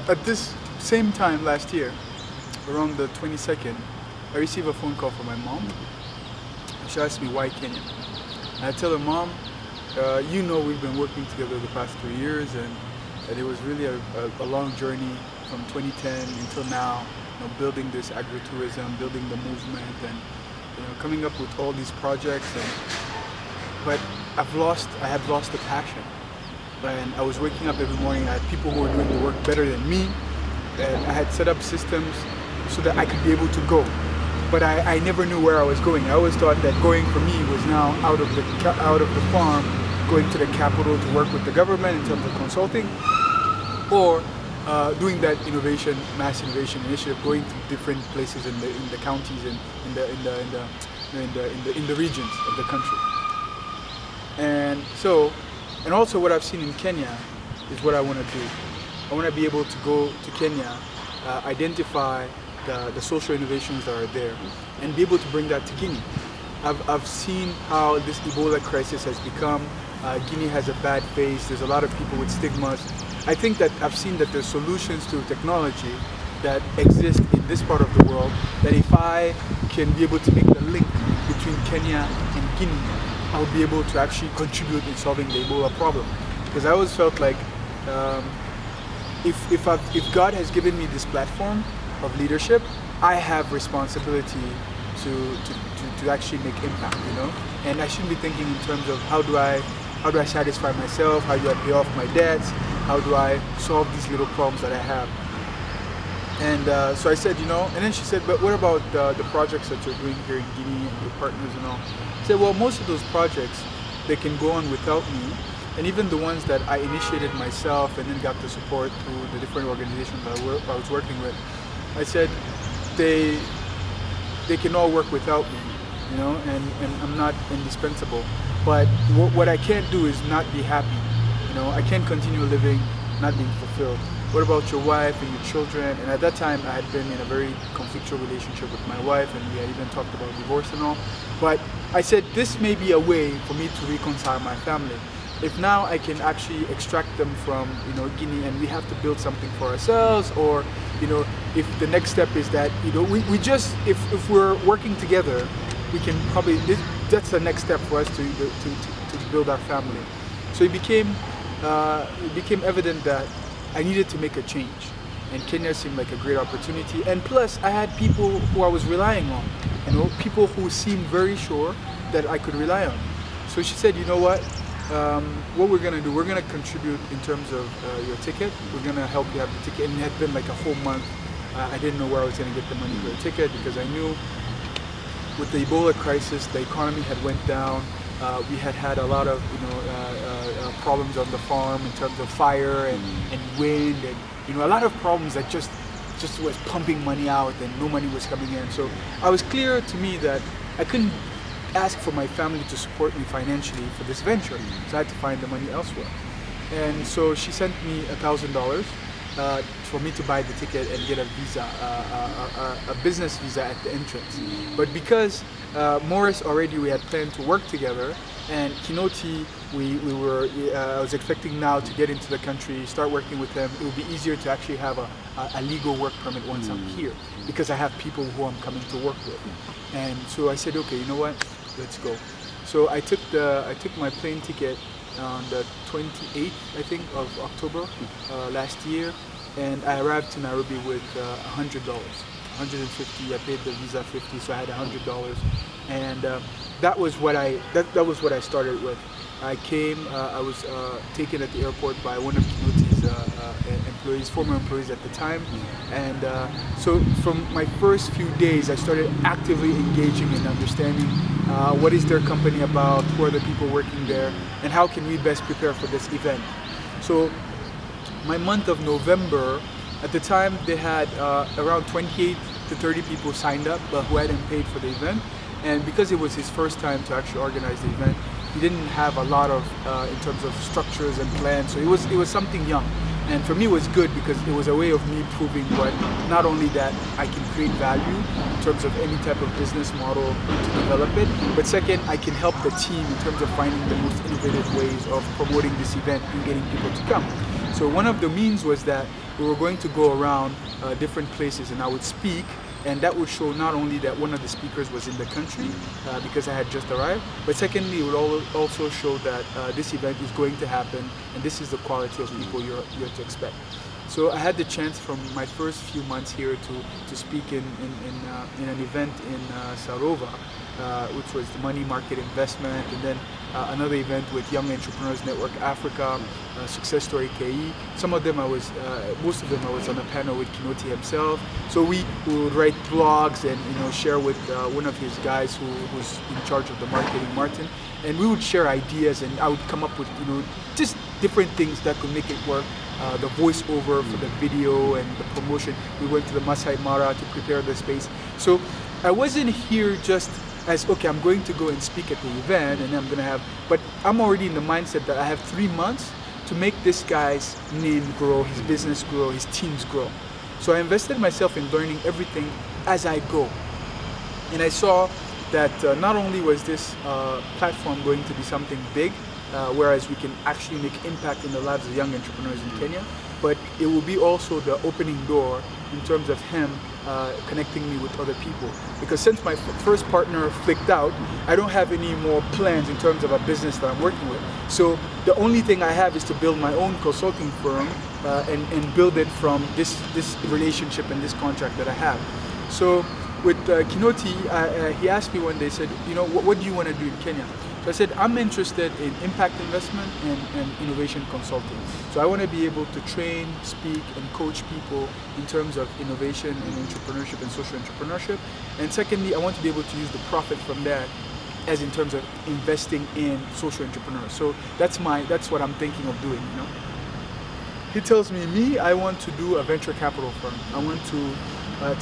at this same time last year, around the 22nd, I received a phone call from my mom. She asked me why Kenya. And I tell her, Mom, you know we've been working together the past 3 years, and it was really a long journey from 2010 until now, building this agritourism, building the movement, and coming up with all these projects. But I had lost the passion. And I was waking up every morning, I had people who were doing the work better than me, and I had set up systems so that I could be able to go. But I never knew where I was going. I always thought that going for me was now out of the farm, going to the capital to work with the government in terms of consulting, or doing that mass innovation initiative, going to different places in the counties and in the regions of the country. And also what I've seen in Kenya is what I want to do. I want to be able to go to Kenya, identify the social innovations that are there, and be able to bring that to Guinea. I've seen how this Ebola crisis has become. Guinea has a bad face. There's a lot of people with stigmas. I think that I've seen that there's solutions to technology that exist in this part of the world, that if I can be able to make the link between Kenya and Guinea, I'll be able to actually contribute in solving the Ebola problem. Because I always felt like if God has given me this platform of leadership, I have responsibility to actually make impact, and I shouldn't be thinking in terms of how do I satisfy myself, how do I pay off my debts, how do I solve these little problems that I have. And so I said, and then she said, but what about the projects that you're doing here in Guinea and your partners and all? I said, well, most of those projects, they can go on without me, and even the ones that I initiated myself and then got the support through the different organizations that I was working with, I said, they can all work without me, and I'm not indispensable. But what I can't do is not be happy. I can't continue living not being fulfilled. What about your wife and your children? And at that time, I had been in a very conflictual relationship with my wife, and we had even talked about divorce and all. But I said, this may be a way for me to reconcile my family. If now I can actually extract them from Guinea, and we have to build something for ourselves, or if the next step is that we just if we're working together, we can probably that's the next step for us to build our family. So it became evident that I needed to make a change, and Kenya seemed like a great opportunity. And plus, I had people who I was relying on, people who seemed very sure that I could rely on. So she said, what we're going to do, we're going to contribute in terms of your ticket. We're going to help you have the ticket. And it had been like a whole month. I didn't know where I was going to get the money for the ticket, because I knew with the Ebola crisis, the economy had went down. We had a lot of problems on the farm in terms of fire and wind, and a lot of problems that just was pumping money out and no money was coming in. So it was clear to me that I couldn't ask for my family to support me financially for this venture, so I had to find the money elsewhere. And so she sent me $1,000 for me to buy the ticket and get a visa, a business visa at the entrance. But because Morris we had planned to work together, and Kinoti, I was expecting now to get into the country, start working with them. It would be easier to actually have a legal work permit once I'm here, because I have people who I'm coming to work with. And so I said, okay, you know what? Let's go. So I took my plane ticket on the 28th, I think, of October last year, and I arrived to Nairobi with $100, $150. I paid the visa $50, so I had $100, and that was what I started with. I came. I was taken at the airport by one of Kinoti's former employees at the time, and so from my first few days, I started actively engaging and understanding what is their company about, who are the people working there, and how can we best prepare for this event. So my month of November, at the time they had around 28 to 30 people signed up who hadn't paid for the event, and because it was his first time to actually organize the event, he didn't have a lot of in terms of structures and plans, so it was something young. And for me it was good, because it was a way of me proving not only that I can create value in terms of any type of business model to develop it, but second, I can help the team in terms of finding the most innovative ways of promoting this event and getting people to come. So one of the means was that we were going to go around different places, and I would speak, and that would show not only that one of the speakers was in the country because I had just arrived, but secondly, it would also show that this event is going to happen, and this is the quality of people you're to expect. So I had the chance from my first few months here to speak in an event in Sarova, which was the money market investment, and then another event with Young Entrepreneurs Network Africa, Success Story KE. Some of them most of them I was on a panel with Kinoti himself. So we would write blogs and share with one of his guys who's in charge of the marketing, Martin, and we would share ideas, and I would come up with just different things that could make it work. The voiceover for the video and the promotion. We went to the Masai Mara to prepare the space. So I wasn't here just as, okay, I'm going to go and speak at the event and I'm going to have, but I'm already in the mindset that I have 3 months to make this guy's name grow, his business grow, his teams grow. So I invested myself in learning everything as I go. And I saw that not only was this platform going to be something big, whereas we can actually make impact in the lives of young entrepreneurs in Kenya, but it will be also the opening door in terms of him connecting me with other people. Because since my first partner flicked out, I don't have any more plans in terms of a business that I'm working with. So the only thing I have is to build my own consulting firm and build it from this relationship and this contract that I have. So with Kinoti, he asked me one day, said, what do you want to do in Kenya? So I said, I'm interested in impact investment and innovation consulting. So I want to be able to train, speak, and coach people in terms of innovation and entrepreneurship and social entrepreneurship. And secondly, I want to be able to use the profit from that as in terms of investing in social entrepreneurs. So that's what I'm thinking of doing. He tells me, I want to do a venture capital firm. I want to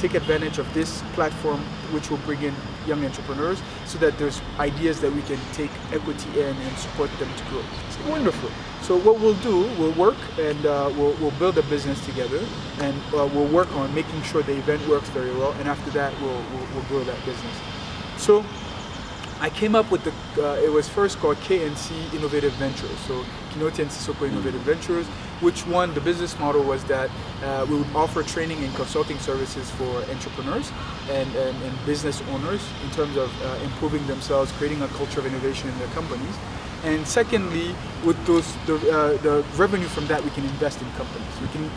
take advantage of this platform, which will bring in young entrepreneurs, so that there's ideas that we can take equity in and support them to grow. It's wonderful. So what we'll do, we'll work and we'll build a business together, and we'll work on making sure the event works very well, and after that we'll grow that business. So I came up with it was first called KNC Innovative Ventures. So Kinoti and Cissoko Innovative Ventures, which the business model was that we would offer training and consulting services for entrepreneurs and business owners in terms of improving themselves, creating a culture of innovation in their companies. And secondly, with the revenue from that, we can invest in companies. We can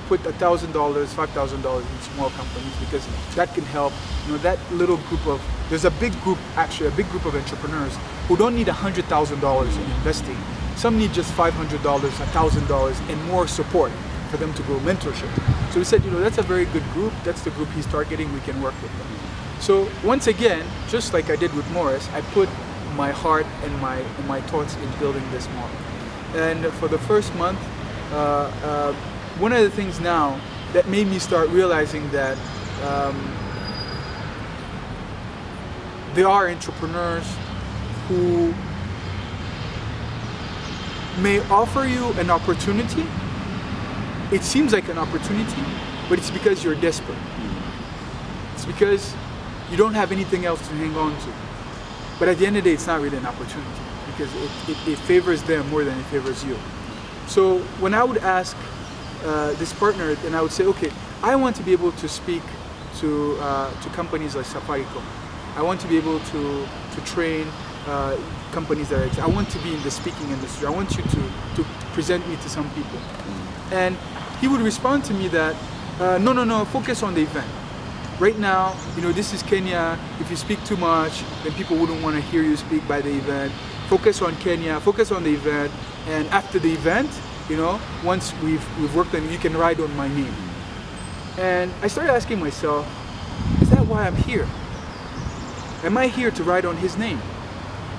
put $1,000, $5,000 in small companies, because that can help. That little group of, there's a big group of entrepreneurs who don't need $100,000 in investing. Some need just $500, $1,000 and more support for them to grow, mentorship. So we said, that's a very good group. That's the group he's targeting. We can work with them. So once again, just like I did with Morris, I put my heart and my thoughts in building this model. And for the first month, one of the things now that made me start realizing that there are entrepreneurs who may offer you an opportunity. It seems like an opportunity, but it's because you're desperate. It's because you don't have anything else to hang on to. But at the end of the day, it's not really an opportunity, because it favors them more than it favors you. So when I would ask this partner, and I would say, okay, I want to be able to speak to companies like Safaricom. I want to be able to train companies that I want to be in the speaking industry. I want you to present me to some people. And he would respond to me that, no, focus on the event. Right now, this is Kenya. If you speak too much, then people wouldn't want to hear you speak by the event. Focus on Kenya, focus on the event, and after the event, once we've worked on it, you can ride on my name. And I started asking myself, is that why I'm here? Am I here to ride on his name?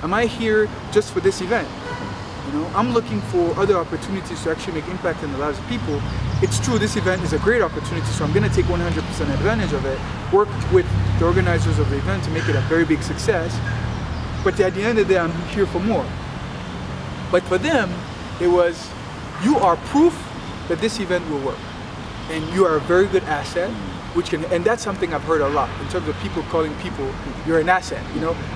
Am I here just for this event? I'm looking for other opportunities to actually make impact in the lives of people. It's true, this event is a great opportunity, so I'm going to take 100% advantage of it, work with the organizers of the event to make it a very big success. But at the end of the day, I'm here for more. But for them, it was, you are proof that this event will work. And you are a very good asset, and that's something I've heard a lot in terms of people calling people, you're an asset,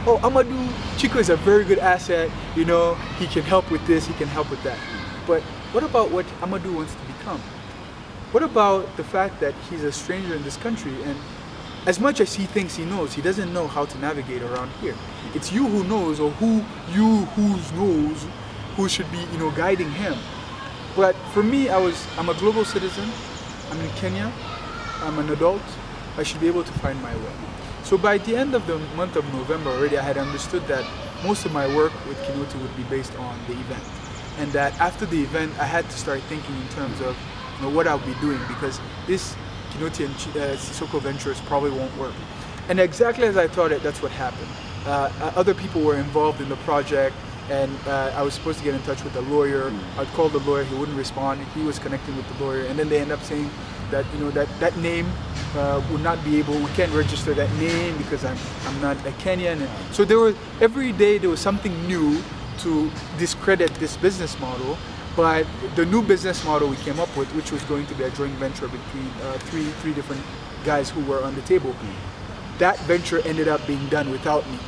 Oh, Amadou, Chico is a very good asset, he can help with this, he can help with that. But what about what Amadou wants to become? what about the fact that he's a stranger in this country, and as much as he thinks he knows, he doesn't know how to navigate around here. It's you who knows, or who knows who should be, you know, guiding him. But for me, I'm a global citizen. I'm in Kenya. I'm an adult. I should be able to find my way. So by the end of the month of November already, I had understood that most of my work with Kinoti would be based on the event, and that after the event, I had to start thinking in terms of, you know, what I'll be doing, because this Kinoti and Cissoko ventures probably won't work. And exactly as I thought it, that's what happened. Other people were involved in the project, and I was supposed to get in touch with the lawyer. I'd call the lawyer, he wouldn't respond. He was connecting with the lawyer, and then they end up saying that, you know, that name would not be able, we can't register that name because I'm not a Kenyan. And so every day there was something new to discredit this business model. But the new business model we came up with, which was going to be a joint venture between three different guys who were on the table, that venture ended up being done without me.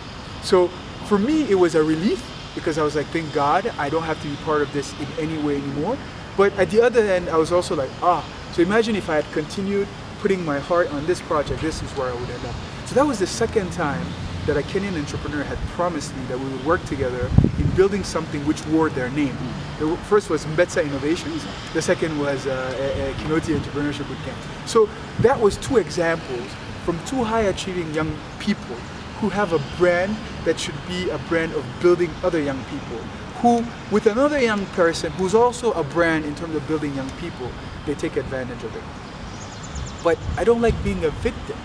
So for me, it was a relief, because I was like, thank God, I don't have to be part of this in any way anymore. But at the other end, I was also like, so imagine if I had continued putting my heart on this project, this is where I would end up. So that was the second time that a Kenyan entrepreneur had promised me that we would work together in building something which wore their name. The first was Mbetsa Innovations, the second was Kinoti Entrepreneurship Bootcamp. So that was two examples from two high-achieving young people who have a brand that should be a brand of building other young people, who, with another young person who's also a brand in terms of building young people, they take advantage of it. But I don't like being a victim,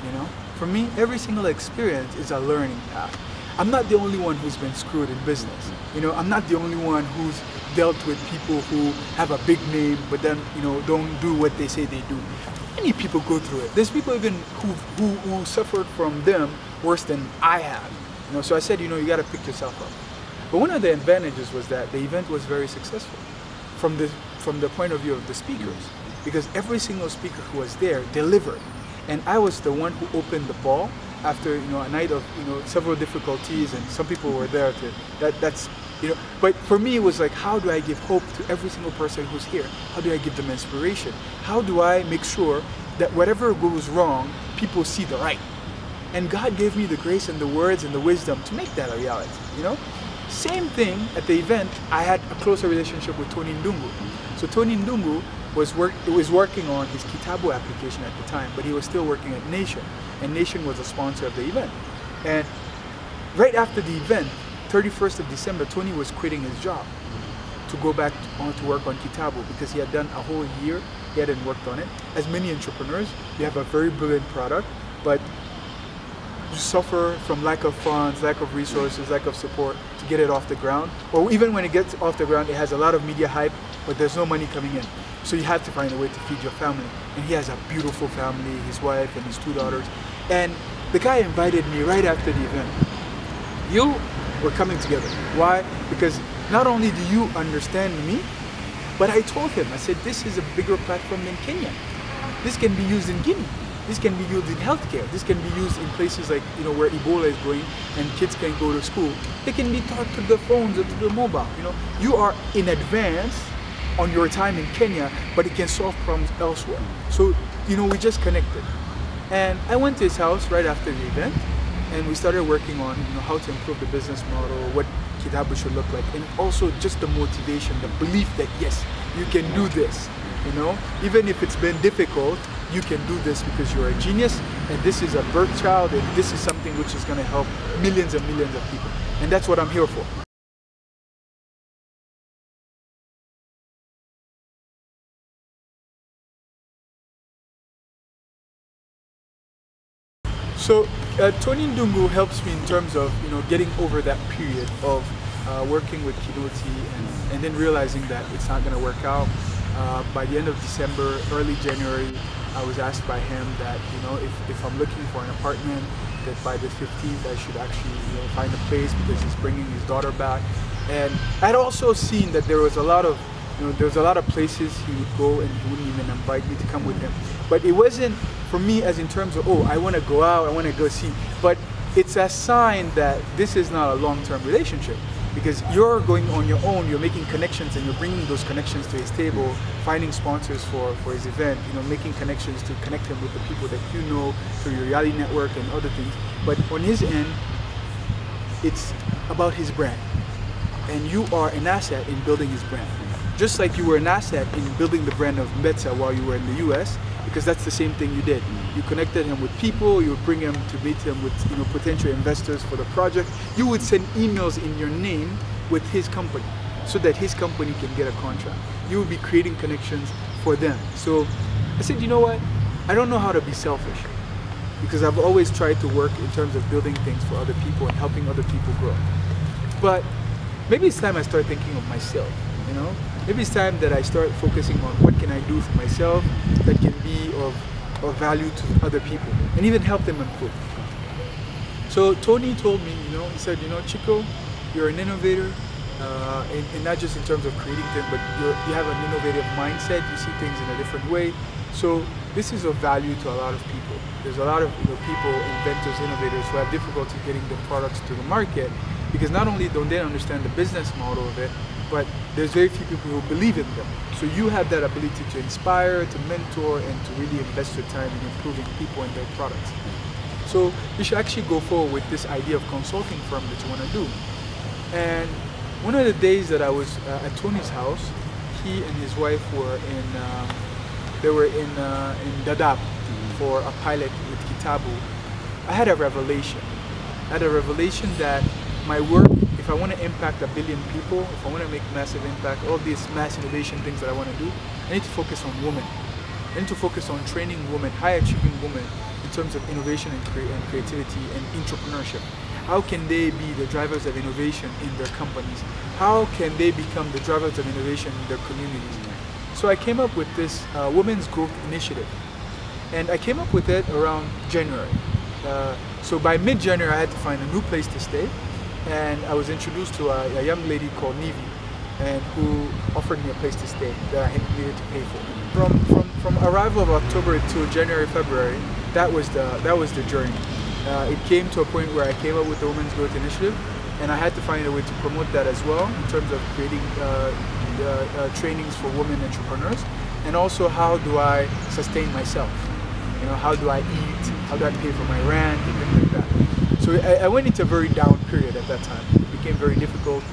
you know? For me, every single experience is a learning path. I'm not the only one who's been screwed in business. You know, I'm not the only one who's dealt with people who have a big name, but then, you know, don't do what they say they do. Many people go through it. There's people even who suffered from them worse than I have. You know, so I said, you know, you got to pick yourself up. But one of the advantages was that the event was very successful from the point of view of the speakers, because every single speaker who was there delivered. And I was the one who opened the ball after, you know, a night of, you know, several difficulties, and some people were there to, that's, you know, but for me it was like, how do I give hope to every single person who's here? How do I give them inspiration? How do I make sure that whatever goes wrong, people see the right? And God gave me the grace and the words and the wisdom to make that a reality, you know? Same thing at the event, I had a closer relationship with Tony Ndungu. So Tony Ndungu was working on his Kitabu application at the time, but he was still working at Nation, and Nation was a sponsor of the event. And right after the event, 31st of December, Tony was quitting his job to go back to work on Kitabu, because he had done a whole year, he hadn't worked on it. As many entrepreneurs, you have a very brilliant product, but you suffer from lack of funds, lack of resources, lack of support to get it off the ground. Or even when it gets off the ground, it has a lot of media hype, but there's no money coming in. So you have to find a way to feed your family. And he has a beautiful family, his wife and his 2 daughters. And the guy invited me right after the event. You were coming together. Why? Because not only do you understand me, but I told him, I said, this is a bigger platform than Kenya. This can be used in Guinea. This can be used in healthcare. This can be used in places like, you know, where Ebola is going and kids can go to school. They can be taught to the phones or to the mobile. You know, you are in advance on your time in Kenya, but it can solve problems elsewhere. So, you know, we just connected. And I went to his house right after the event, and we started working on, you know, how to improve the business model, what Kitabu should look like, and also just the motivation, the belief that yes, you can do this. You know, even if it's been difficult, you can do this because you're a genius, and this is a birth child, and this is something which is going to help millions and millions of people. And that's what I'm here for. So Tony Ndungu helps me in terms of, you know, getting over that period of working with Kinoti and then realizing that it's not going to work out. By the end of December, early January, I was asked by him that, you know, if I'm looking for an apartment, that by the 15th I should actually, you know, find a place, because he's bringing his daughter back. And I'd also seen that there was a lot of, you know, there was a lot of places he would go and he wouldn't even invite me to come with him. But it wasn't for me as in terms of, oh, I want to go out, I want to go see. But it's a sign that this is not a long-term relationship. Because you're going on your own, you're making connections and you're bringing those connections to his table, finding sponsors for his event, making connections to connect him with the people that you know through your reality network and other things. But on his end, it's about his brand. And you are an asset in building his brand. Just like you were an asset in building the brand of Mbetsa while you were in the US, because that's the same thing you did. You connected him with people, you would bring him to meet him with potential investors for the project. You would send emails in your name with his company so that his company can get a contract. You would be creating connections for them. So I said, you know what? I don't know how to be selfish, because I've always tried to work in terms of building things for other people and helping other people grow. But maybe it's time I start thinking of myself, Maybe it's time that I start focusing on what can I do for myself that can be of value to other people and even help them improve. So Tony told me, he said, Chico, you're an innovator, and not just in terms of creating things, but you have an innovative mindset, you see things in a different way. So this is of value to a lot of people. There's a lot of people, inventors, innovators who have difficulty getting the products to the market because not only don't they understand the business model of it, but there's very few people who believe in them. So you have that ability to inspire, to mentor, and to really invest your time in improving people and their products. So you should actually go forward with this idea of consulting firm that you want to do. And one of the days that I was at Tony's house, he and his wife were in Dadaab for a pilot with Kitabu. I had a revelation. I had a revelation that my work, if I want to impact 1 billion people, if I want to make massive impact, all these mass innovation things that I want to do, I need to focus on women. I need to focus on training women, high achieving women in terms of innovation and creativity and entrepreneurship. How can they be the drivers of innovation in their companies? How can they become the drivers of innovation in their communities? So I came up with this Women's Growth Initiative. And I came up with it around January. So by mid-January I had to find a new place to stay. And I was introduced to a young lady called Nivi, and who offered me a place to stay that I needed to pay for. From arrival of October to January, February, that was the journey. It came to a point where I came up with the Women's Growth Initiative, and I had to find a way to promote that as well in terms of creating trainings for women entrepreneurs, and also how do I sustain myself? How do I eat? How do I pay for my rent and things like that? So I went into a very down period at that time. It became very difficult.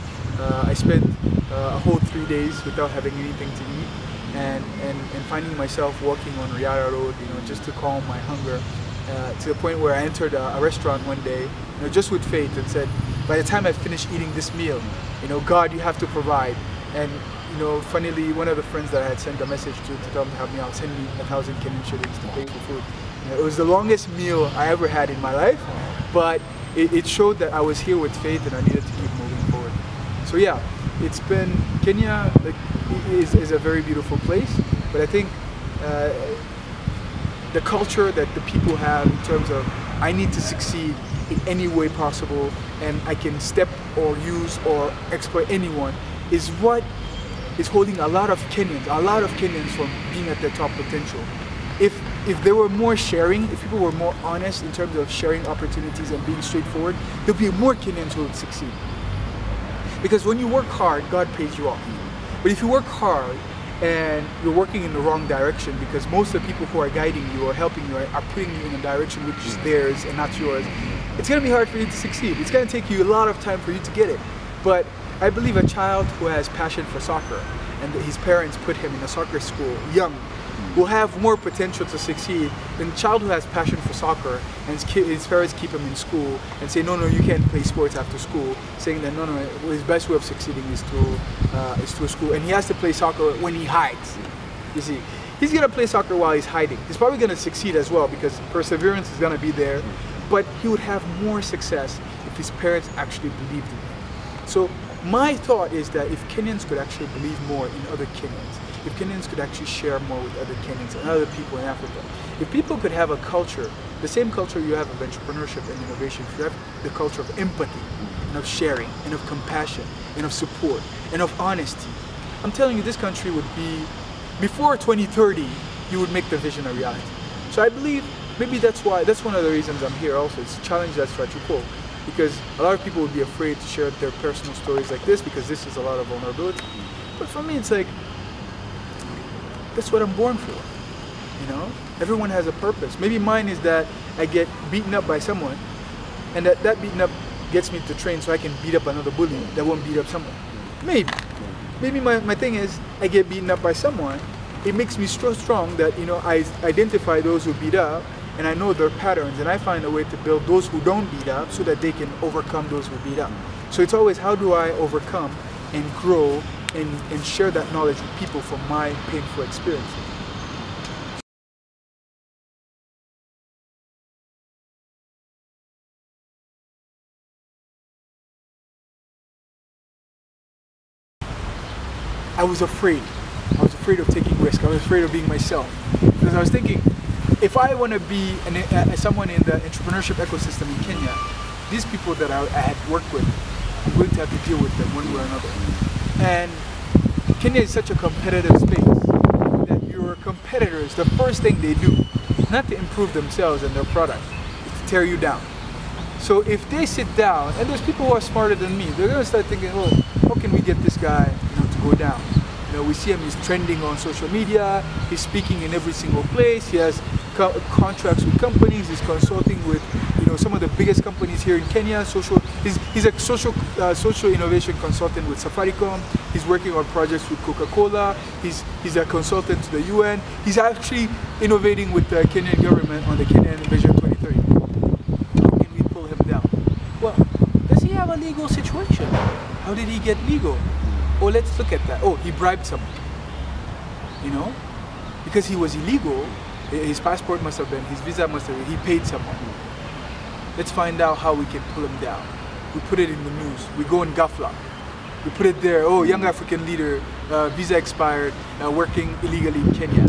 I spent a whole 3 days without having anything to eat, and finding myself walking on Riara Road, just to calm my hunger, to the point where I entered a restaurant one day, just with faith, and said, by the time I finish eating this meal, God, you have to provide. And funnily, one of the friends that I had sent a message to tell them to help me out, send me 1,000 Kenyan shillings to pay for food. It was the longest meal I ever had in my life, but it showed that I was here with faith and I needed to keep moving forward. So yeah, it's been, Kenya is a very beautiful place, but I think the culture that the people have in terms of I need to succeed in any way possible and I can step or use or exploit anyone is what is holding a lot of Kenyans from being at their top potential. If there were more sharing, if people were more honest in terms of sharing opportunities and being straightforward, there'll be more Kenyans who would succeed. Because when you work hard, God pays you off. But if you work hard and you're working in the wrong direction, because most of the people who are guiding you or helping you are putting you in a direction which is theirs and not yours, it's going to be hard for you to succeed. It's going to take you a lot of time for you to get it. But I believe a child who has passion for soccer and his parents put him in a soccer school young will have more potential to succeed than a child who has passion for soccer and his parents keep him in school and say, no, you can't play sports after school, saying that no, his best way of succeeding is to a school, and he has to play soccer when he hides. You see, he's going to play soccer while he's hiding. He's probably going to succeed as well because perseverance is going to be there, but he would have more success if his parents actually believed in him. So my thought is that if Kenyans could actually believe more in other Kenyans, if Kenyans could actually share more with other Kenyans and other people in Africa, if people could have a culture, the same culture you have of entrepreneurship and innovation, if you have the culture of empathy and of sharing and of compassion and of support and of honesty, I'm telling you this country would be, before 2030, you would make the vision a reality. So I believe maybe that's one of the reasons I'm here also. It's a challenge that's Chico. because a lot of people would be afraid to share their personal stories like this because this is a lot of vulnerability. But for me, it's like, that's what I'm born for, you know? Everyone has a purpose. Maybe mine is that I get beaten up by someone, and that beaten up gets me to train so I can beat up another bully that won't beat up someone. Maybe. Maybe my thing is, I get beaten up by someone, it makes me so strong that, you know, I identify those who beat up, and I know their patterns, and I find a way to build those who don't beat up so that they can overcome those who beat up. So it's always, how do I overcome and grow and share that knowledge with people from my painful experiences. I was afraid. I was afraid of taking risks. I was afraid of being myself. Because I was thinking, if I want to be someone in the entrepreneurship ecosystem in Kenya, these people that I had worked with, I'm going to have to deal with them one way or another. And Kenya is such a competitive space that your competitors, the first thing they do, not to improve themselves and their product, is to tear you down. So if they sit down, and there's people who are smarter than me, they're going to start thinking, oh, how can we get this guy, you know, to go down? You know, we see him, he's trending on social media, he's speaking in every single place, he has contracts with companies, he's consulting with, you know, some of the biggest companies here in Kenya. He's a social innovation consultant with Safaricom. He's working on projects with Coca-Cola. He's a consultant to the UN. He's actually innovating with the Kenyan government on the Kenyan Vision 2030. How can we pull him down? Well, does he have a legal situation? How did he get legal? Oh, let's look at that. Oh, he bribed someone. You know, because he was illegal. His passport must have been, his visa must have been, he paid someone. Let's find out how we can pull him down. We put it in the news. We go in Gafla. We put it there, oh, young African leader, visa expired, working illegally in Kenya.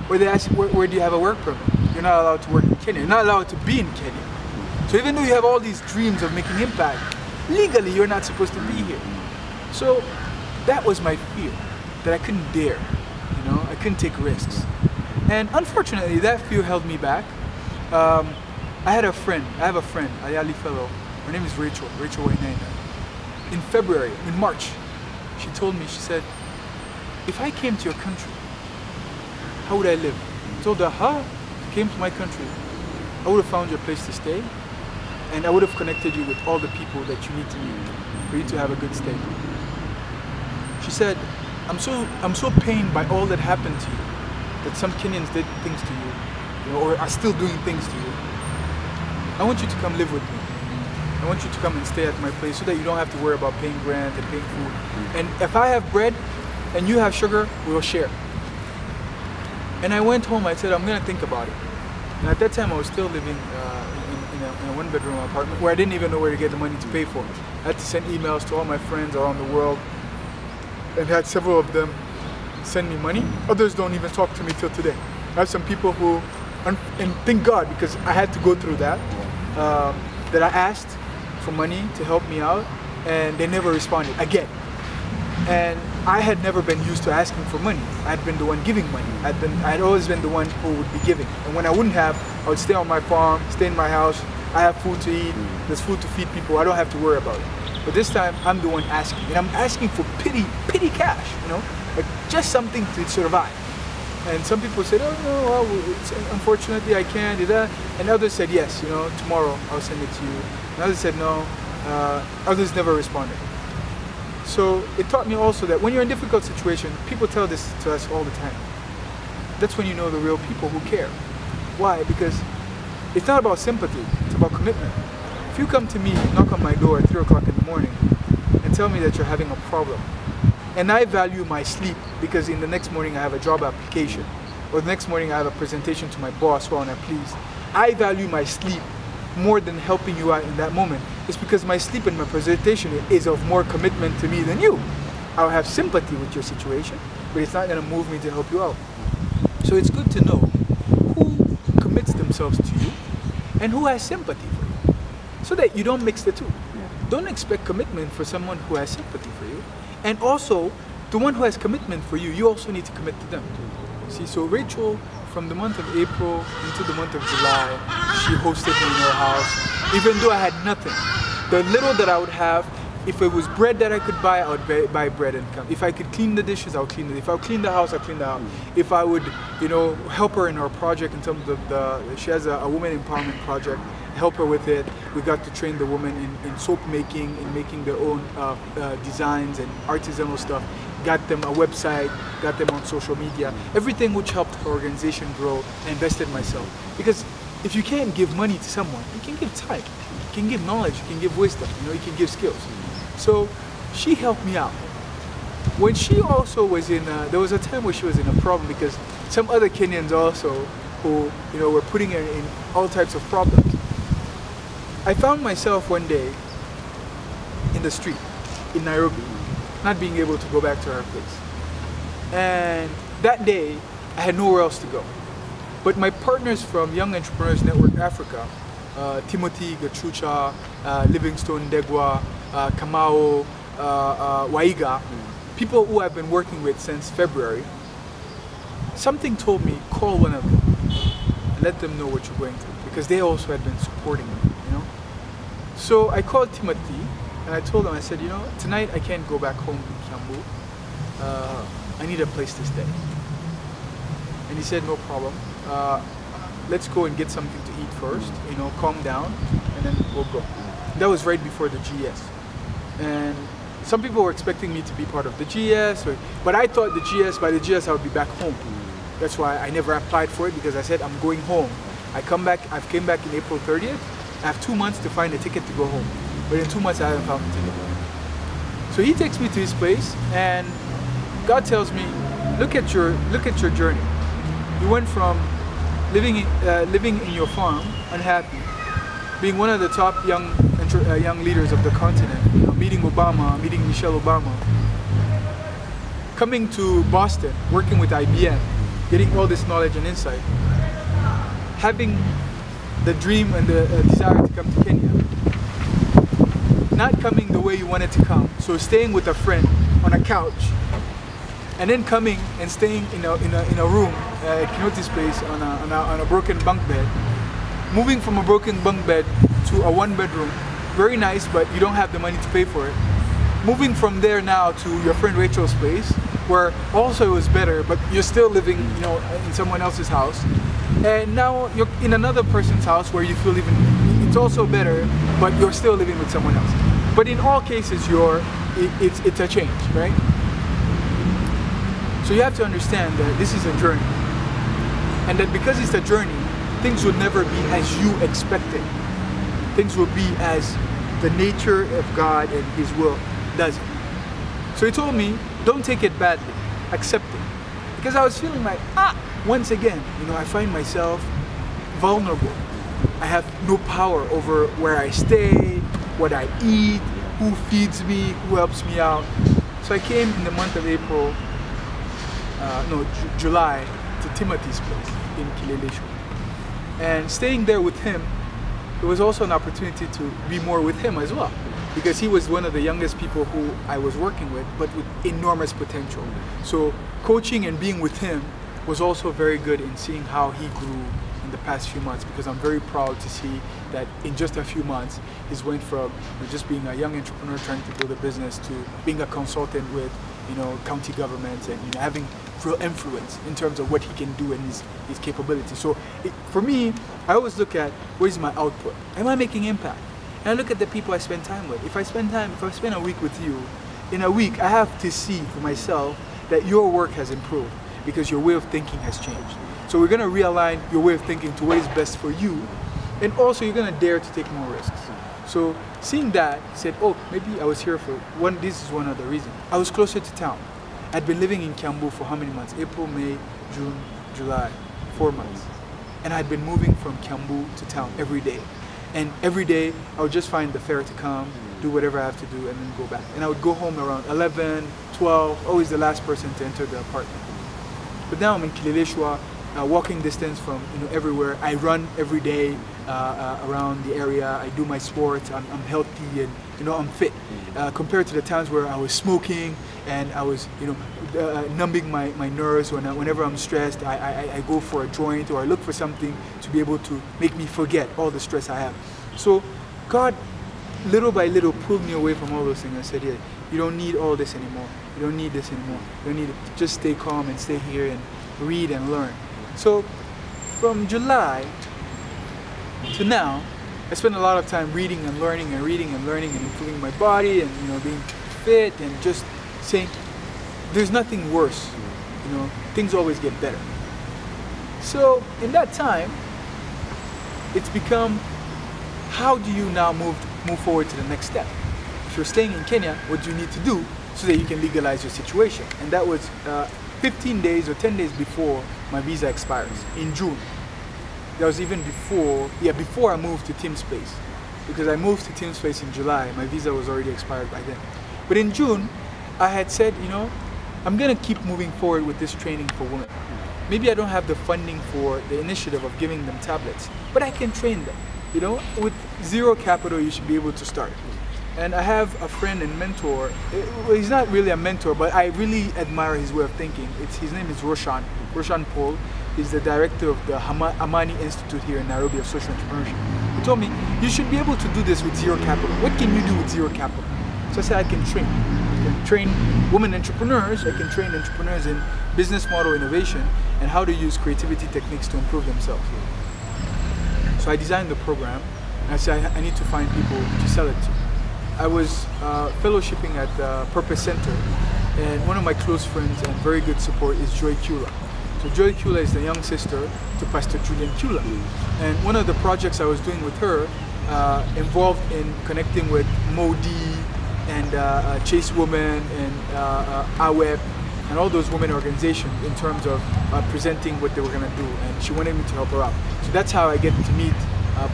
Or they ask, where do you have a work permit? You're not allowed to work in Kenya. You're not allowed to be in Kenya. So even though you have all these dreams of making impact, legally you're not supposed to be here. So that was my fear, that I couldn't dare, you know, I couldn't take risks. And unfortunately, that fear held me back. I have a friend, a Yali fellow, her name is Rachel Wainaina. In March, she told me, she said, if I came to your country, how would I live? I told her, if you came to my country, I would have found you a place to stay, and I would have connected you with all the people that you need to meet for you to have a good stay. She said, I'm so pained by all that happened to you, that some Kenyans did things to you, you know, or are still doing things to you. I want you to come live with me. I want you to come and stay at my place so that you don't have to worry about paying rent and paying food. And if I have bread and you have sugar, we'll share. And I went home, I said, I'm going to think about it. And at that time, I was still living in a one-bedroom apartment where I didn't even know where to get the money to pay for it. I had to send emails to all my friends around the world and had several of them send me money. Others don't even talk to me till today. I have some people who, and thank God, because I had to go through that, that I asked for money to help me out, and they never responded again. And I had never been used to asking for money. I had been the one giving money. I had always been the one who would be giving. And when I wouldn't have, I would stay on my farm, stay in my house. I have food to eat, there's food to feed people. I don't have to worry about it. But this time, I'm the one asking. And I'm asking for petty cash, you know? Like just something to survive. And some people said, oh no, well, unfortunately I can't do that. And others said, yes, you know, tomorrow I'll send it to you. And others said no. Others never responded. So it taught me also that when you're in a difficult situation, people tell this to us all the time. That's when you know the real people who care. Why? Because it's not about sympathy, it's about commitment. If you come to me, knock on my door at 3 o'clock in the morning and tell me that you're having a problem, and I value my sleep because in the next morning I have a job application, or the next morning I have a presentation to my boss who I want to please, I value my sleep more than helping you out in that moment. It's because my sleep and my presentation is of more commitment to me than you. I'll have sympathy with your situation, but it's not going to move me to help you out. So it's good to know who commits themselves to you and who has sympathy for you, so that you don't mix the two. Don't expect commitment for someone who has sympathy for you. And also, the one who has commitment for you, you also need to commit to them. See, so Rachel, from the month of April into the month of July, she hosted me in her house, even though I had nothing. The little that I would have, if it was bread that I could buy, I would buy bread and come. If I could clean the dishes, I would clean it. If I would clean the house, I would clean the house. If I would, you know, help her in her project in terms of she has a women empowerment project, help her with it. We got to train the women in soap making, in making their own designs and artisanal stuff. Got them a website, got them on social media. Everything which helped her organization grow, I invested myself. Because if you can't give money to someone, you can give time, you can give knowledge, you can give wisdom, you know, you can give skills. So she helped me out. When she also was in, there was a time where she was in a problem because some other Kenyans also, who, you know, were putting her in all types of problems. I found myself one day in the street in Nairobi, not being able to go back to her place. And that day, I had nowhere else to go. But my partners from Young Entrepreneurs Network Africa, Timothy Gachucha, Livingstone Degwa, Kamao, Waiga, people who I've been working with since February, something told me, call one of them and let them know what you're going through, because they also had been supporting me, you know. So I called Timothy and I told him, I said, you know, tonight I can't go back home to Kiambu. I need a place to stay. And he said, no problem. Let's go and get something to eat first, you know, calm down, and then we'll go. That was right before the GS. And some people were expecting me to be part of the GS, but I thought by the GS I would be back home. That's why I never applied for it, because I said I'm going home. I came back in April 30th. I have 2 months to find a ticket to go home. But in 2 months I haven't found a ticket. So he takes me to his place and God tells me, look at your journey. You went from living in your farm, unhappy, being one of the top young leaders of the continent, you know, meeting Obama, meeting Michelle Obama, coming to Boston, working with IBM, getting all this knowledge and insight, having the dream and the desire to come to Kenya, not coming the way you wanted to come, so staying with a friend on a couch, and then coming and staying in a room at Kinoti's place on a broken bunk bed, moving from a broken bunk bed to a 1-bedroom, very nice, but you don't have the money to pay for it. Moving from there now to your friend Rachel's place, where also it was better, but you're still living, you know, in someone else's house. And now you're in another person's house where you feel it's also better, but you're still living with someone else. But in all cases, it's a change, right? So you have to understand that this is a journey. And that because it's a journey, things will never be as you expected. Things will be as the nature of God and His will does it. So he told me, don't take it badly, accept it. Because I was feeling like, once again, you know, I find myself vulnerable. I have no power over where I stay, what I eat, who feeds me, who helps me out. So I came in the month of April, July, to Timothy's place in Kileleshu. And staying there with him, it was also an opportunity to be more with him as well. Because he was one of the youngest people who I was working with, but with enormous potential. So coaching and being with him was also very good in seeing how he grew in the past few months, because I'm very proud to see that in just a few months, he's went from just being a young entrepreneur trying to build a business to being a consultant with, you know, county governments and, you know, having real influence in terms of what he can do and his capabilities. So for me, I always look at what is my output? Am I making impact? And I look at the people I spend time with. If I spend a week with you, in a week I have to see for myself that your work has improved because your way of thinking has changed. So we're going to realign your way of thinking to what is best for you, and also you're going to dare to take more risks. So seeing that, I said, oh, maybe I was here for one, this is one other reason. I was closer to town. I'd been living in Kiambu for how many months? April, May, June, July, 4 months. And I'd been moving from Kiambu to town every day. And every day I would just find the fare to come, do whatever I have to do, and then go back. And I would go home around 11, 12, always the last person to enter the apartment. But now I'm in Kileleshwa, walking distance from, you know, everywhere. I run every day around the area. I do my sports. I'm healthy and, you know, I'm fit. Compared to the times where I was smoking and I was, you know, numbing my nerves. Whenever I'm stressed, I go for a joint or I look for something to be able to make me forget all the stress I have. So God little by little pulled me away from all those things. I said, yeah, you don't need all this anymore. You don't need this anymore. You don't need it. Just stay calm and stay here and read and learn. So from July to now, I spend a lot of time reading and learning and reading and learning and improving my body and, you know, being fit and just saying there's nothing worse. You know, things always get better. So in that time, it's become, how do you now move forward to the next step? If you're staying in Kenya, what do you need to do so that you can legalize your situation? And that was 15 days or 10 days before my visa expires in June. That was even before, before I moved to TeamSpace. Because I moved to TeamSpace in July, my visa was already expired by then. But in June, I had said, you know, I'm gonna keep moving forward with this training for women. Maybe I don't have the funding for the initiative of giving them tablets, but I can train them. You know, with zero capital, you should be able to start. And I have a friend and mentor. Well, he's not really a mentor, but I really admire his way of thinking. His name is Roshan Paul. He's the director of the Amani Institute here in Nairobi of Social Entrepreneurship. He told me, you should be able to do this with zero capital. What can you do with zero capital? So I said, I can train. I can train women entrepreneurs. I can train entrepreneurs in business model innovation and how to use creativity techniques to improve themselves. So I designed the program, and I said, I need to find people to sell it to. I was fellowshipping at the Purpose Center, and one of my close friends and very good support is Joy Kula. So Joy Kula is the young sister to Pastor Julian Kula. And one of the projects I was doing with her involved in connecting with Modi and Chase Women and AWEP and all those women organizations in terms of presenting what they were going to do. And she wanted me to help her out. So that's how I get to meet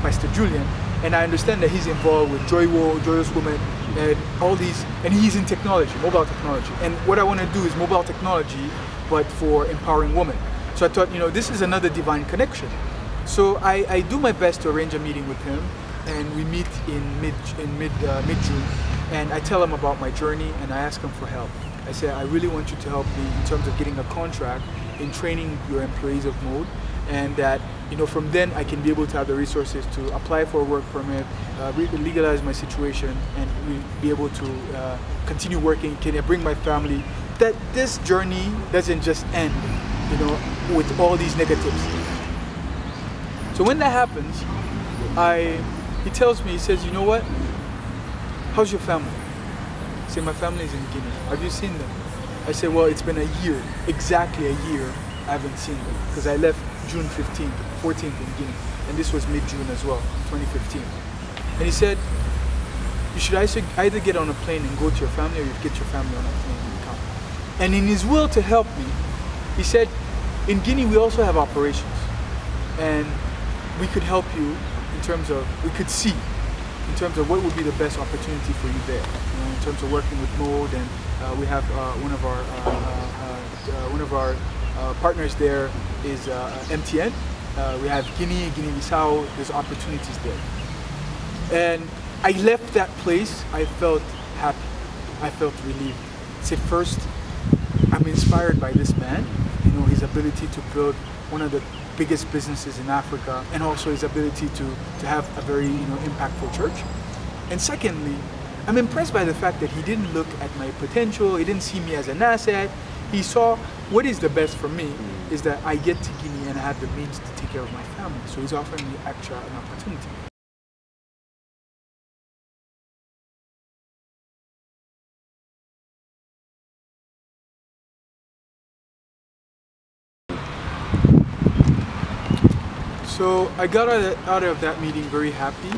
Pastor Julian. And I understand that he's involved with Joyous Women, and all these, and he's in technology, mobile technology. And what I want to do is mobile technology, but for empowering women. So I thought, you know, this is another divine connection. So I do my best to arrange a meeting with him, and we meet in mid-June, and I tell him about my journey, and I ask him for help. I say, I really want you to help me in terms of getting a contract in training your employees of Mode, and that, you know, from then I can be able to have the resources to apply for a work permit, legalize my situation, and be able to continue working in Kenya, bring my family. That this journey doesn't just end, you know, with all these negatives. So when that happens, he tells me, he says, you know what? How's your family? I say, my family is in Guinea. Have you seen them? I say, well, it's been a year, exactly a year I haven't seen them, because I left June 15th, 14th in Guinea, and this was mid-June as well, 2015. And he said, you should either get on a plane and go to your family, or you get your family on a plane and come. And in his will to help me, he said, in Guinea we also have operations, and we could help you in terms of, we could see in terms of what would be the best opportunity for you there, you know, in terms of working with Mode, and we have one of our partners there is MTN. We have Guinea-Bissau. There's opportunities there. And I left that place. I felt happy. I felt relieved. I said, first, I'm inspired by this man. You know, his ability to build one of the biggest businesses in Africa, and also his ability to have a very, you know, impactful church. And secondly, I'm impressed by the fact that he didn't look at my potential. He didn't see me as an asset. He saw what is the best for me is that I get to Guinea and I have the means to take care of my family. So he's offering me extra an opportunity. So I got out of that meeting very happy,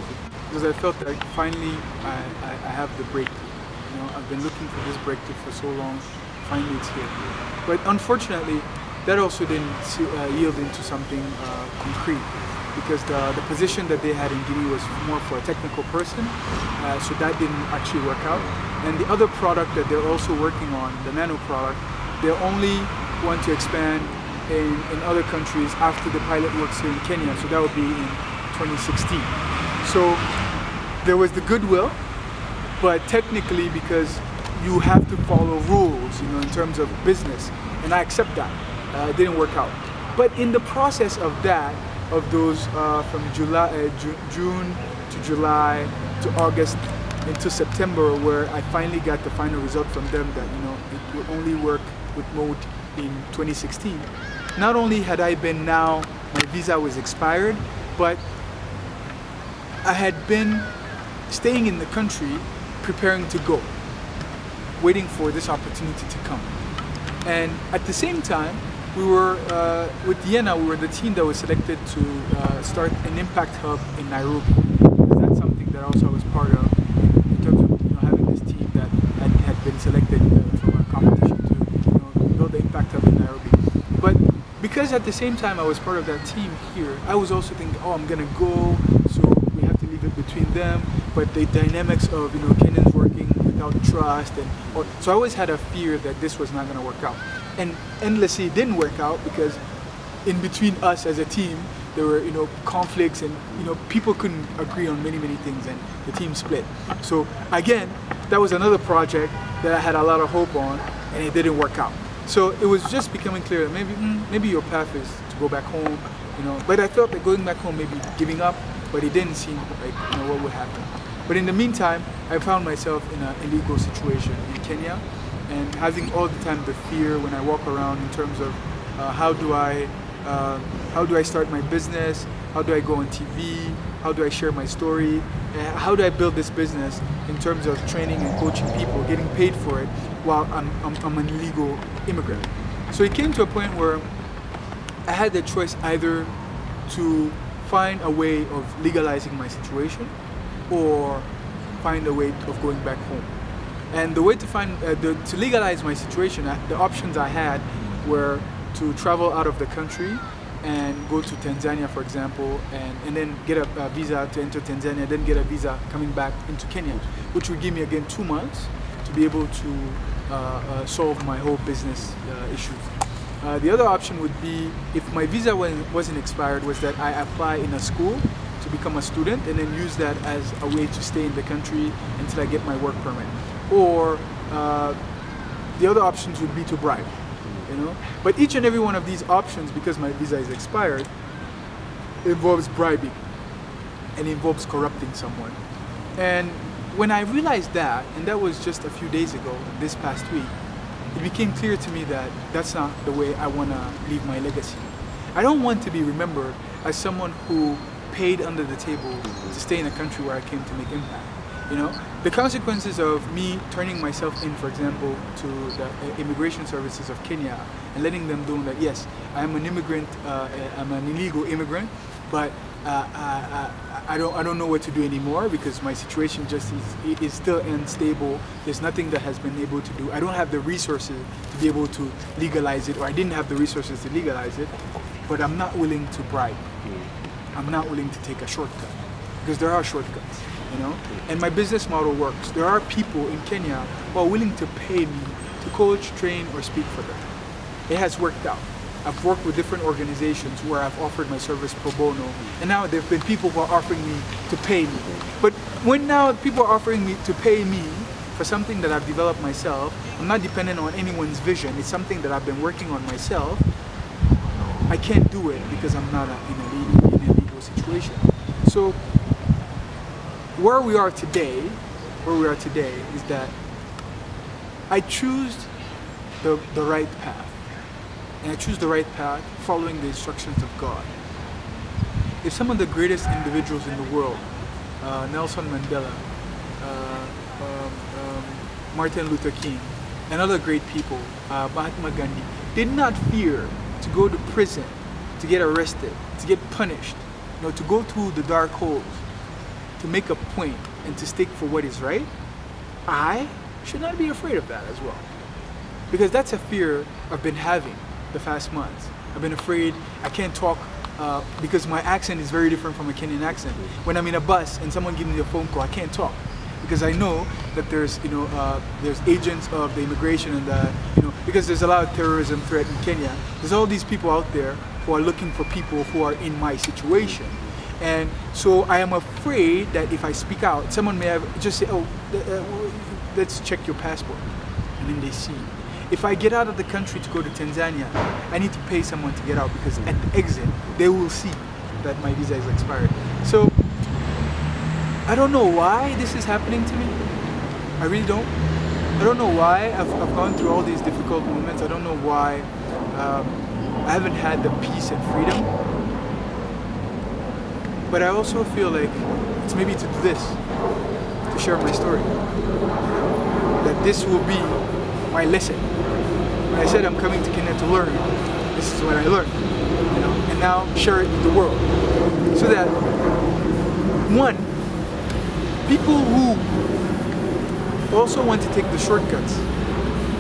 because I felt that finally I have the breakthrough. You know, I've been looking for this breakthrough for so long. Finally it's here. But unfortunately, that also didn't yield into something concrete, because the position that they had in Guinea was more for a technical person, so that didn't actually work out. And the other product that they're also working on, the nano product, they only want to expand in other countries after the pilot works here in Kenya, so that would be in 2016. So there was the goodwill, but technically, because you have to follow rules, you know, in terms of business, and I accept that. It didn't work out. But in the process of that, of those from June to July to August, until September, where I finally got the final result from them that, you know, it will only work with mode in 2016. Not only had I been now, my visa was expired, but I had been staying in the country preparing to go, waiting for this opportunity to come. And at the same time, we were, with Vienna, we were the team that was selected to start an impact hub in Nairobi. That's something that also I was part of in terms of, you know, having this team that had been selected from a competition to, you know, build the impact hub in Nairobi. But because at the same time I was part of that team here, I was also thinking, oh, I'm gonna go, so we have to leave it between them. But the dynamics of, you know, Kenyans working without trust, so I always had a fear that this was not gonna work out. And endlessly it didn't work out because in between us as a team, there were, you know, conflicts, and, you know, people couldn't agree on many things, and the team split. So again, that was another project that I had a lot of hope on, and it didn't work out. So it was just becoming clear that maybe your path is to go back home, you know. But I felt that going back home, maybe giving up, but it didn't seem like, you know, what would happen. But in the meantime, I found myself in an illegal situation in Kenya, and having all the time the fear when I walk around in terms of how do I start my business, how do I go on TV, how do I share my story, how do I build this business in terms of training and coaching people, getting paid for it while I'm an illegal immigrant. So it came to a point where I had the choice either to find a way of legalizing my situation or find a way of going back home. And the way to find, to legalize my situation, the options I had were to travel out of the country and go to Tanzania, for example, and then get a visa to enter Tanzania, then get a visa coming back into Kenya, which would give me again 2 months to be able to solve my whole business issues. The other option would be, if my visa wasn't expired, was that I apply in a school to become a student and then use that as a way to stay in the country until I get my work permit. Or the other options would be to bribe, you know. But each and every one of these options, because my visa is expired, involves bribing and involves corrupting someone. And when I realized that, and that was just a few days ago, this past week, it became clear to me that that's not the way I want to leave my legacy. I don't want to be remembered as someone who paid under the table to stay in a country where I came to make impact. You know, the consequences of me turning myself in, for example, to the immigration services of Kenya and letting them know that yes, I'm an immigrant, I'm an illegal immigrant, but I don't know what to do anymore because my situation just is still unstable. There's nothing that has been able to do. I don't have the resources to be able to legalize it, or I didn't have the resources to legalize it, but I'm not willing to bribe. I'm not willing to take a shortcut, because there are shortcuts, you know? And my business model works. There are people in Kenya who are willing to pay me to coach, train, or speak for them. It has worked out. I've worked with different organizations where I've offered my service pro bono, and now there have been people who are offering me to pay me. But when now people are offering me to pay me for something that I've developed myself, I'm not dependent on anyone's vision, it's something that I've been working on myself, I can't do it because I'm not in a legal situation. So where we are today is that I choose the right path. And I choose the right path following the instructions of God. If some of the greatest individuals in the world, Nelson Mandela, Martin Luther King, and other great people, Mahatma Gandhi, did not fear to go to prison, to get arrested, to get punished, you know, to go through the dark holes, to make a point and to stick for what is right, I should not be afraid of that as well. Because that's a fear I've been having the past months. I've been afraid I can't talk because my accent is very different from a Kenyan accent. When I'm in a bus and someone gives me a phone call, I can't talk because I know that there's, you know, there's agents of the immigration and the, you know, because there's a lot of terrorism threat in Kenya. There's all these people out there who are looking for people who are in my situation. And so I am afraid that if I speak out, someone may have just say, oh, let's check your passport. And then they see. If I get out of the country to go to Tanzania, I need to pay someone to get out because at the exit, they will see that my visa is expired. So I don't know why this is happening to me. I really don't. I don't know why I've gone through all these difficult moments. I don't know why I haven't had the peace and freedom. But I also feel like it's maybe to do this, to share my story. That this will be my lesson. When I said I'm coming to Kenya to learn, this is what I learned, you know, and now share it with the world. So that, one, people who also want to take the shortcuts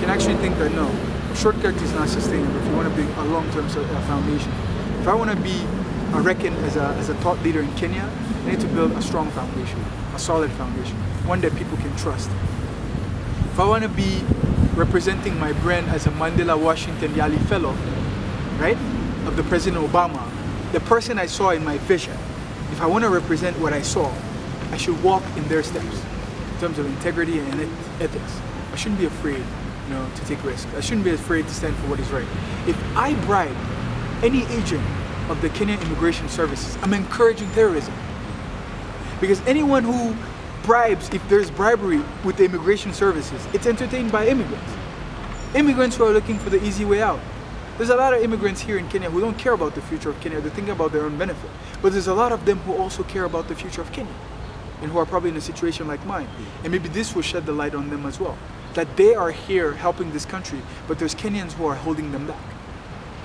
can actually think that no, a shortcut is not sustainable if you want to build a long-term foundation. If I want to be reckoned as a thought leader in Kenya, I need to build a strong foundation, a solid foundation, one that people can trust. If I want to be representing my brand as a Mandela Washington Yali Fellow, right, of the President Obama, the person I saw in my vision, if I want to represent what I saw, I should walk in their steps in terms of integrity and ethics. I shouldn't be afraid, you know, to take risks. I shouldn't be afraid to stand for what is right. If I bribe any agent of the Kenyan Immigration Services, I'm encouraging terrorism. Because anyone who bribes, if there's bribery with the immigration services, it's entertained by immigrants. Immigrants who are looking for the easy way out. There's a lot of immigrants here in Kenya who don't care about the future of Kenya, they're thinking about their own benefit. But there's a lot of them who also care about the future of Kenya, and who are probably in a situation like mine. And maybe this will shed the light on them as well. That they are here helping this country, but there's Kenyans who are holding them back.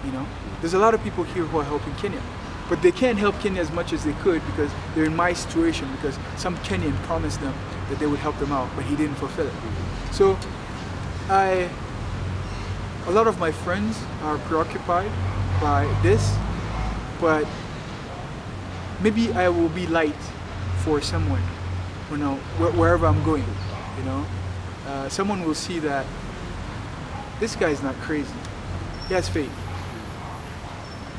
You know? There's a lot of people here who are helping Kenya, but they can't help Kenya as much as they could because they're in my situation, because some Kenyan promised them that they would help them out, but he didn't fulfill it. So a lot of my friends are preoccupied by this, but maybe I will be light for someone, you know, wherever I'm going, you know. Someone will see that this guy's not crazy, he has faith.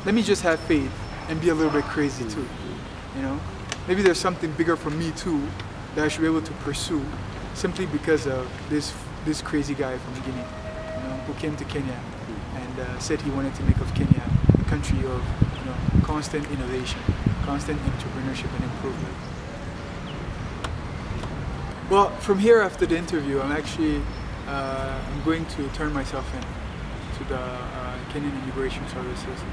Let me just have faith and be a little bit crazy too, you know. Maybe there's something bigger for me too that I should be able to pursue simply because of this crazy guy from Guinea, you know, who came to Kenya and said he wanted to make of Kenya a country of, you know, constant innovation, constant entrepreneurship and improvement. Well, from here after the interview, I'm actually I'm going to turn myself in to the Kenyan Immigration Services.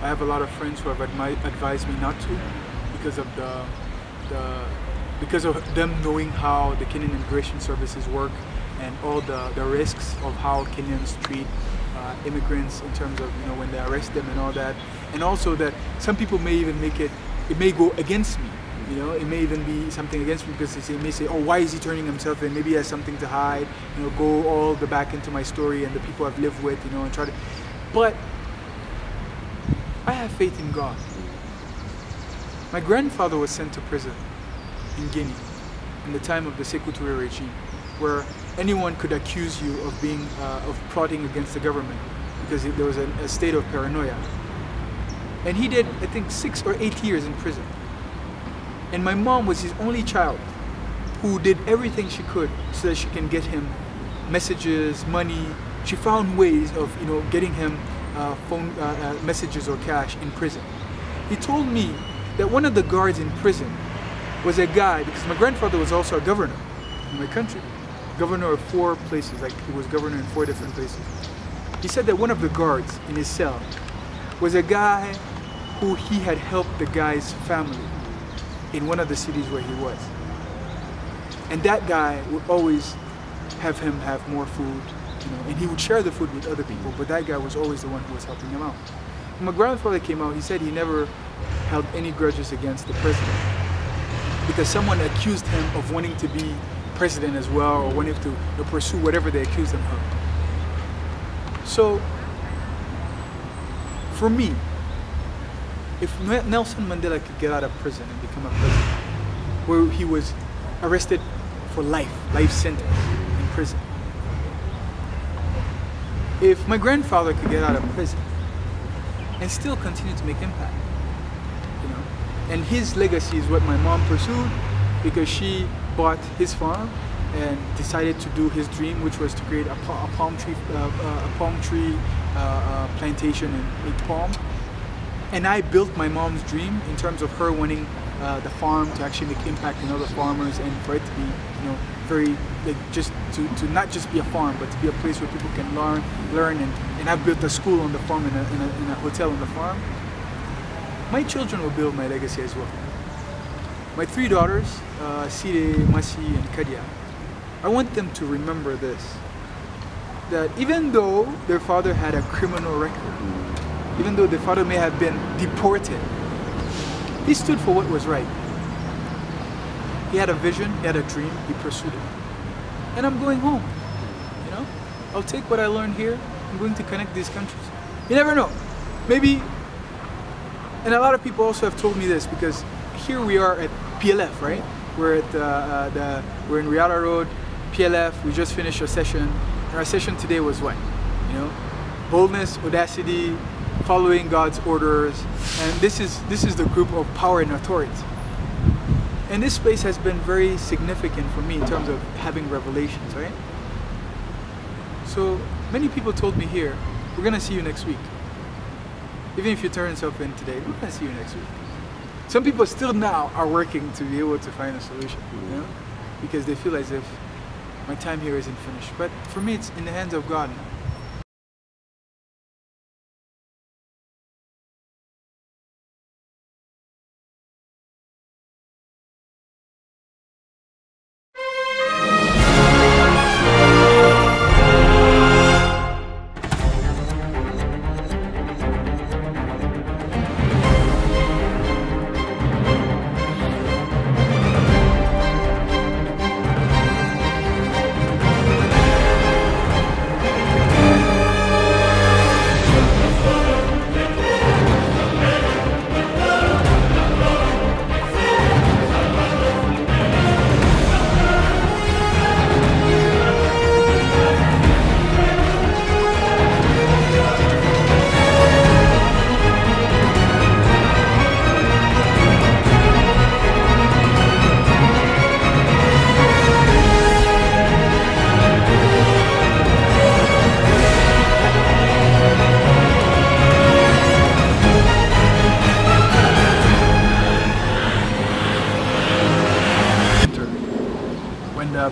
I have a lot of friends who have advised me not to because of because of them knowing how the Kenyan Immigration Services work and all the risks of how Kenyans treat immigrants in terms of, you know, when they arrest them and all that, and also that some people may even make it may go against me. You know, it may even be something against me because they may say, oh, why is he turning himself in? Maybe he has something to hide, you know, go all the back into my story and the people I've lived with, you know, and try to, but I have faith in God. My grandfather was sent to prison in Guinea in the time of the Sékou Touré regime, where anyone could accuse you of being, of plotting against the government because there was a state of paranoia. And he did, I think, 6 or 8 years in prison. And my mom was his only child who did everything she could so that she can get him messages, money. She found ways of, you know, getting him phone messages or cash in prison. He told me that one of the guards in prison was a guy, because my grandfather was also a governor in my country, governor of 4 places, like he was governor in 4 different places. He said that one of the guards in his cell was a guy who he had helped the guy's family in one of the cities where he was. And that guy would always have him have more food, you know, and he would share the food with other people, but that guy was always the one who was helping him out. When my grandfather came out, he said he never held any grudges against the president because someone accused him of wanting to be president as well, or wanting to pursue whatever they accused him of. So, for me, if Nelson Mandela could get out of prison and become a president, where he was arrested for life sentence in prison. If my grandfather could get out of prison and still continue to make impact, you know, and his legacy is what my mom pursued because she bought his farm and decided to do his dream, which was to create a palm tree plantation and make palm. And I built my mom's dream in terms of her wanting the farm to actually make impact in other farmers, and for it to be, you know, very, like, just to not just be a farm, but to be a place where people can learn, and I've built a school on the farm and a hotel on the farm. My children will build my legacy as well. My 3 daughters, Sire, Masi, and Kadia, I want them to remember this, that even though their father had a criminal record, even though their father may have been deported, he stood for what was right. He had a vision, he had a dream, he pursued it. And I'm going home, you know? I'll take what I learned here, I'm going to connect these countries. You never know. Maybe, and a lot of people also have told me this, because here we are at PLF, right? We're at we're in Riata Road, PLF, we just finished a session, and our session today was what? You know? Boldness, audacity, following God's orders, and this is the group of power and authority. And this place has been very significant for me in terms of having revelations, right? So many people told me here, we're gonna see you next week. Even if you turn yourself in today, we're gonna see you next week. Some people still now are working to be able to find a solution, you know? Because they feel as if my time here isn't finished. But for me, it's in the hands of God.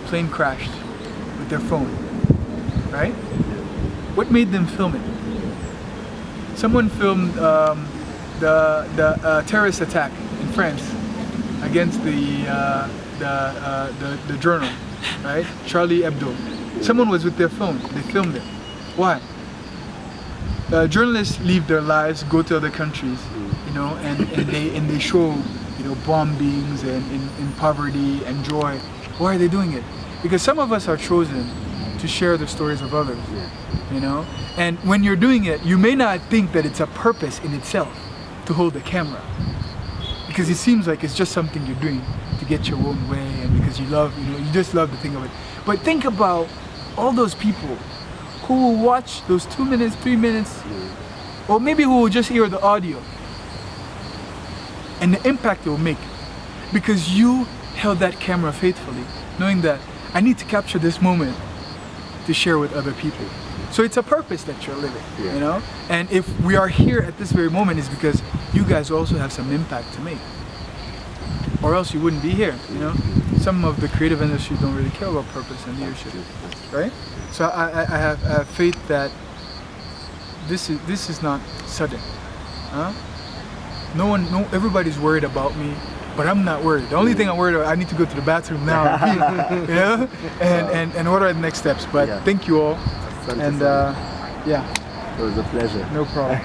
Plane crashed with their phone, right? What made them film it? Someone filmed the terrorist attack in France against the journal, right? Charlie Hebdo. Someone was with their phone. They filmed it. Why? Journalists leave their lives, go to other countries, you know, and they show, you know, bombings and poverty and joy. Why are they doing it? Because some of us are chosen to share the stories of others, you know? And when you're doing it, you may not think that it's a purpose in itself to hold the camera. Because it seems like it's just something you're doing to get your own way and because you love, you know, you just love the thing of it. But think about all those people who will watch those 2 minutes, 3 minutes, or maybe who will just hear the audio and the impact it will make. Because you held that camera faithfully, knowing that I need to capture this moment to share with other people. So it's a purpose that you're living, you know? And if we are here at this very moment, it's because you guys also have some impact to make. Or else you wouldn't be here, you know? Some of the creative industry don't really care about purpose and leadership, right? So I have faith that this is not sudden. Huh? Everybody's worried about me. But I'm not worried. The only thing I'm worried about, I need to go to the bathroom now, you know, and what are the next steps? But thank you all, and yeah, it was a pleasure. No problem.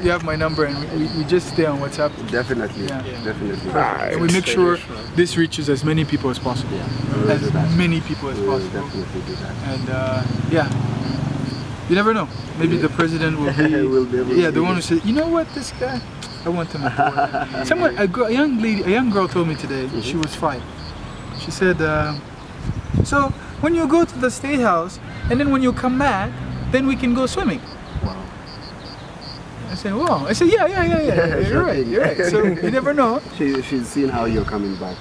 you have my number, and we just stay on WhatsApp. Definitely, definitely. And we make sure this reaches as many people as possible, as many people as possible. Definitely do that. And yeah, you never know. Maybe the president will be, the one who said, you know what, this guy. I want them a young girl told me today, she was 5. She said, so when you go to the State House and then when you come back, then we can go swimming. Wow. I said, wow. I said, yeah, you're right. So you never know. She's seen how you're coming back.